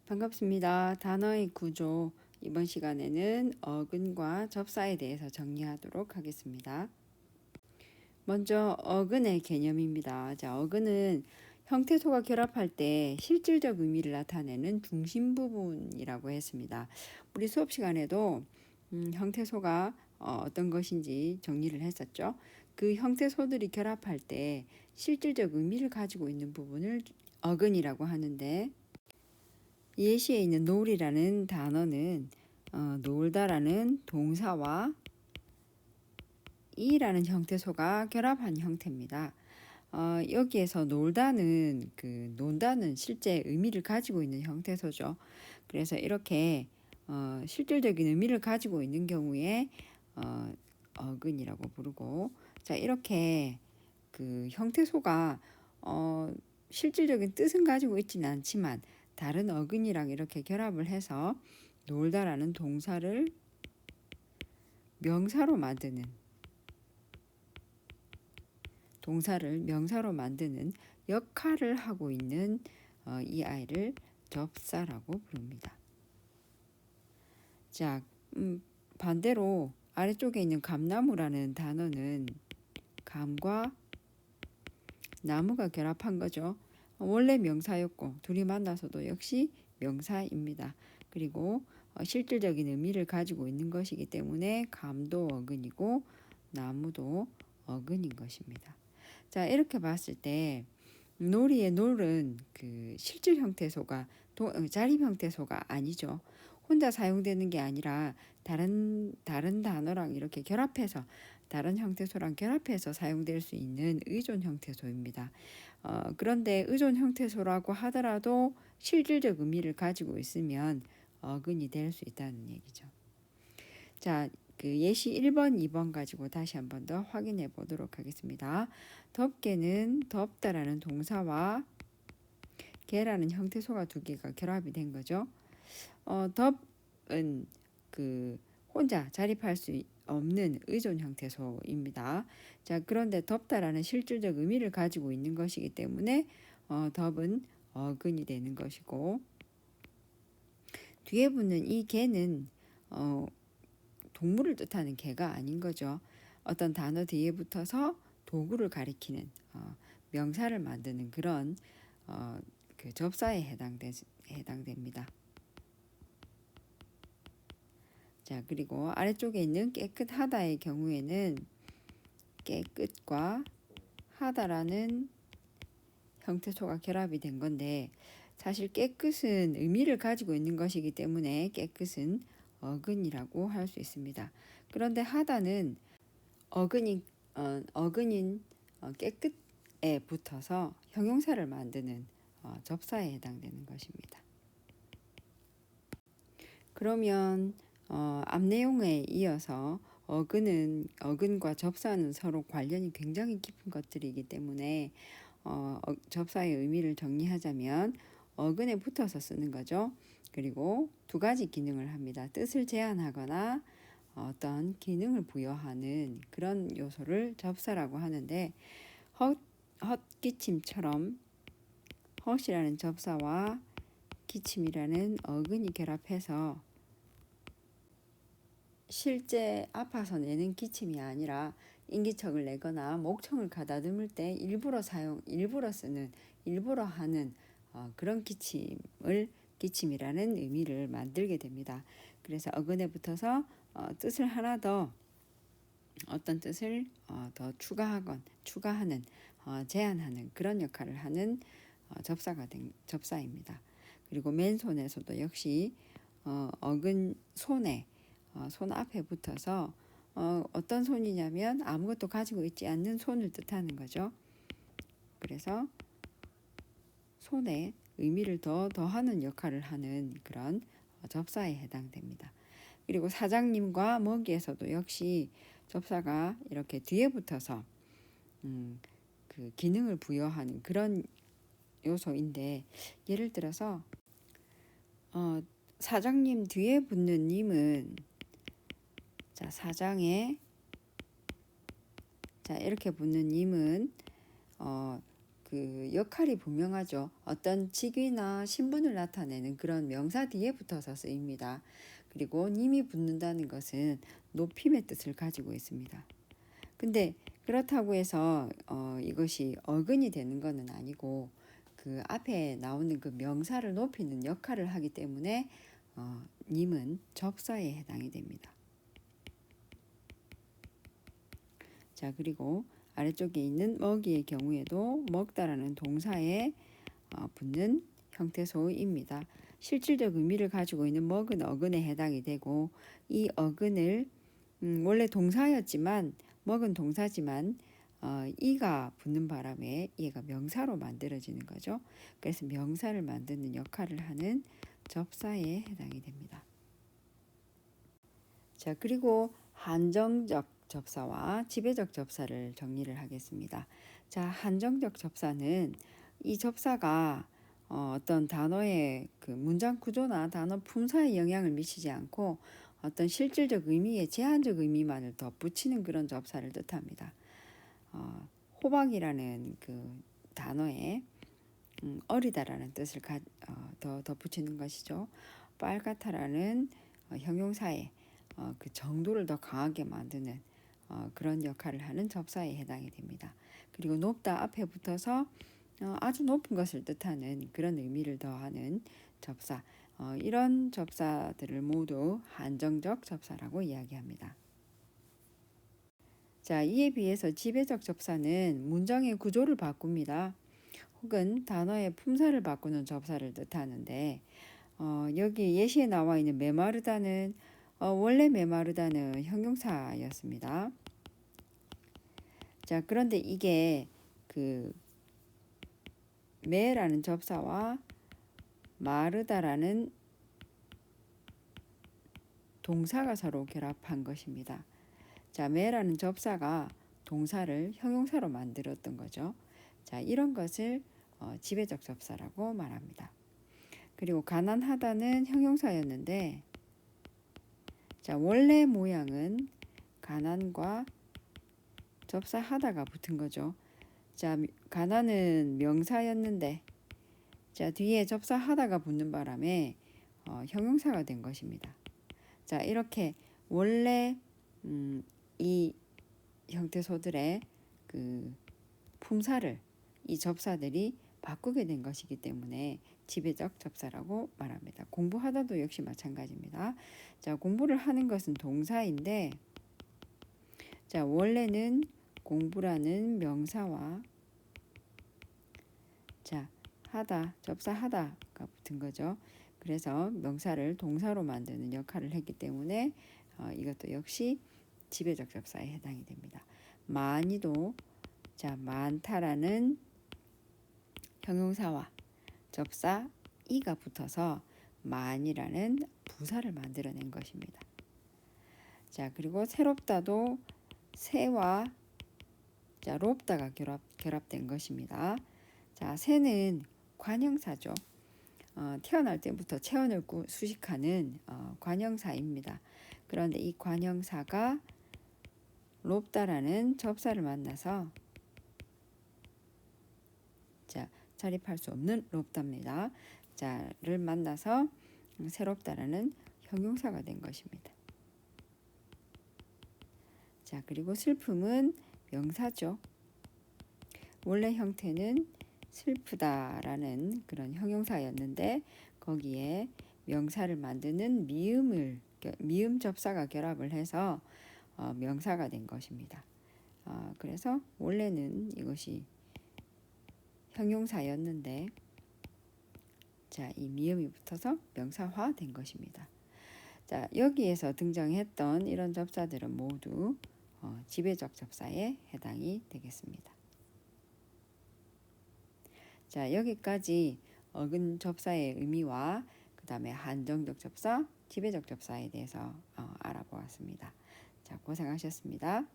반갑습니다. 단어의 구조. 이번 시간에는 어근과 접사에 대해서 정리하도록 하겠습니다. 먼저 어근의 개념입니다. 자, 어근은 형태소가 결합할 때 실질적 의미를 나타내는 중심 부분이라고 했습니다. 우리 수업 시간에도 형태소가 어떤 것인지 정리를 했었죠. 그 형태소들이 결합할 때 실질적 의미를 가지고 있는 부분을 어근이라고 하는데, 예시에 있는 놀이라는 단어는 놀다라는 동사와 이라는 형태소가 결합한 형태입니다. 여기에서 놀다는 논다는 실제 의미를 가지고 있는 형태소죠. 그래서 이렇게 실질적인 의미를 가지고 있는 경우에 어근이라고 부르고, 자, 이렇게 그 형태소가 실질적인 뜻은 가지고 있지는 않지만 다른 어근이랑 이렇게 결합을 해서 놀다라는 동사를 명사로 만드는 역할을 하고 있는 이 아이를 접사라고 부릅니다. 자, 반대로 아래쪽에 있는 감나무라는 단어는 감과 나무가 결합한 거죠. 원래 명사였고 둘이 만나서도 역시 명사입니다. 그리고 실질적인 의미를 가지고 있는 것이기 때문에 감도 어근이고 나무도 어근인 것입니다. 자, 이렇게 봤을 때 놀이의 놀은 그 실질 형태소가 자립 형태소가 아니죠. 혼자 사용되는 게 아니라 다른 단어랑 이렇게 결합해서 다른 형태소랑 결합해서 사용될 수 있는 의존 형태소입니다. 그런데 의존 형태소라고 하더라도 실질적 의미를 가지고 있으면 어근이 될 수 있다는 얘기죠. 자, 그 예시 1번, 2번 가지고 다시 한 번 더 확인해 보도록 하겠습니다. 덥게는 덥다라는 동사와 개라는 형태소가 두 개가 결합이 된 거죠. 덥은 혼자 자립할 수 없는 의존 형태소입니다. 자, 그런데 덥다라는 실질적 의미를 가지고 있는 것이기 때문에 덥은 어근이 되는 것이고, 뒤에 붙는 이 개는 동물을 뜻하는 개가 아닌 거죠. 어떤 단어 뒤에 붙어서 도구를 가리키는 명사를 만드는 그런 그 접사에 해당됩니다. 자, 그리고 아래쪽에 있는 깨끗하다의 경우에는 깨끗과 하다라는 형태소가 결합이 된 건데, 사실 깨끗은 의미를 가지고 있는 것이기 때문에 깨끗은 어근이라고 할 수 있습니다. 그런데 하다는 어근인 깨끗에 붙어서 형용사를 만드는 접사에 해당되는 것입니다. 그러면 앞 내용에 이어서 어근과 접사는 서로 관련이 굉장히 깊은 것들이기 때문에 접사의 의미를 정리하자면 어근에 붙어서 쓰는 거죠. 그리고 두 가지 기능을 합니다. 뜻을 제한하거나 어떤 기능을 부여하는 그런 요소를 접사라고 하는데, 헛기침처럼 헛이라는 접사와 기침이라는 어근이 결합해서 실제 아파서 내는 기침이 아니라 인기척을 내거나 목청을 가다듬을 때 일부러 쓰는, 일부러 하는 그런 기침이라는 의미를 만들게 됩니다. 그래서 어근에 붙어서 뜻을 하나 더, 어떤 뜻을 더 추가하는, 제한하는 그런 역할을 하는 접사입니다. 그리고 맨손에서도 역시 어근 손에 손 앞에 붙어서 어떤 손이냐면 아무것도 가지고 있지 않는 손을 뜻하는 거죠. 그래서 손에 의미를 더하는 역할을 하는 그런 접사에 해당됩니다. 그리고 사장님과 먹이에서도 역시 접사가 이렇게 뒤에 붙어서 그 기능을 부여하는 그런 요소인데, 예를 들어서 사장님 뒤에 붙는 님은, 자, 사장에, 자, 이렇게 붙는 님은 그 역할이 분명하죠. 어떤 직위나 신분을 나타내는 그런 명사 뒤에 붙어서 쓰입니다. 그리고 님이 붙는다는 것은 높임의 뜻을 가지고 있습니다. 근데 그렇다고 해서 이것이 어근이 되는 것은 아니고 그 앞에 나오는 그 명사를 높이는 역할을 하기 때문에 님은 접사에 해당이 됩니다. 자, 그리고 아래쪽에 있는 먹이의 경우에도 먹다라는 동사에 붙는 형태소입니다. 실질적 의미를 가지고 있는 먹은 어근에 해당이 되고 이 어근을 원래 동사였지만 먹은 동사지만 이가 붙는 바람에 얘가 명사로 만들어지는 거죠. 그래서 명사를 만드는 역할을 하는 접사에 해당이 됩니다. 자, 그리고 한정적 접사와 지배적 접사를 정리를 하겠습니다. 자, 한정적 접사는 이 접사가 어떤 단어의 그 문장 구조나 단어 품사에 영향을 미치지 않고 어떤 실질적 의미에 제한적 의미만을 덧붙이는 그런 접사를 뜻합니다. 호박이라는 그 단어에 어리다라는 뜻을 더 덧붙이는 것이죠. 빨갛다라는 형용사에 그 정도를 더 강하게 만드는 그런 역할을 하는 접사에 해당이 됩니다. 그리고 높다 앞에 붙어서 아주 높은 것을 뜻하는 그런 의미를 더하는 접사, 이런 접사들을 모두 한정적 접사라고 이야기합니다. 자, 이에 비해서 지배적 접사는 문장의 구조를 바꿉니다. 혹은 단어의 품사를 바꾸는 접사를 뜻하는데 여기 예시에 나와 있는 메마르다는 원래 메마르다는 형용사였습니다. 자, 그런데 이게 그 메라는 접사와 마르다라는 동사가 서로 결합한 것입니다. 자, 메라는 접사가 동사를 형용사로 만들었던 거죠. 자, 이런 것을 지배적 접사라고 말합니다. 그리고 가난하다는 형용사였는데 자, 원래 모양은 가난과 접사하다가 붙은 거죠. 자, 가난은 명사였는데 자, 뒤에 접사하다가 붙는 바람에 형용사가 된 것입니다. 자, 이렇게 원래 이 형태소들의 그 품사를 이 접사들이 바꾸게 된 것이기 때문에 지배적 접사라고 말합니다. 공부하다도 역시 마찬가지입니다. 자, 공부를 하는 것은 동사인데 자, 원래는 공부라는 명사와 자, 하다, 접사하다가 붙은 거죠. 그래서 명사를 동사로 만드는 역할을 했기 때문에 이것도 역시 지배적 접사에 해당이 됩니다. 많이도 자, 많다라는 형용사와 접사 이가 붙어서 많이라는 부사를 만들어낸 것입니다. 자, 그리고 새롭다도 새와 자, 롭다가 결합된 것입니다. 자, 새는 관형사죠. 태어날 때부터 체온을 수식하는 관형사입니다. 그런데 이 관형사가 롭다라는 접사를 만나서 자, 자립할 수 없는 롭답니다. 자를 만나서 새롭다라는 형용사가 된 것입니다. 자, 그리고 슬픔은 명사죠. 원래 형태는 슬프다라는 그런 형용사였는데 거기에 명사를 만드는 미음 접사가 결합을 해서 명사가 된 것입니다. 그래서 원래는 이것이 형용사였는데 자, 이 미음이 붙어서 명사화 된 것입니다. 자, 여기에서 등장했던 이런 접사들은 모두 지배적 접사에 해당이 되겠습니다. 자, 여기까지 어근 접사의 의미와 그 다음에 한정적 접사, 지배적 접사에 대해서 알아보았습니다. 자, 고생하셨습니다.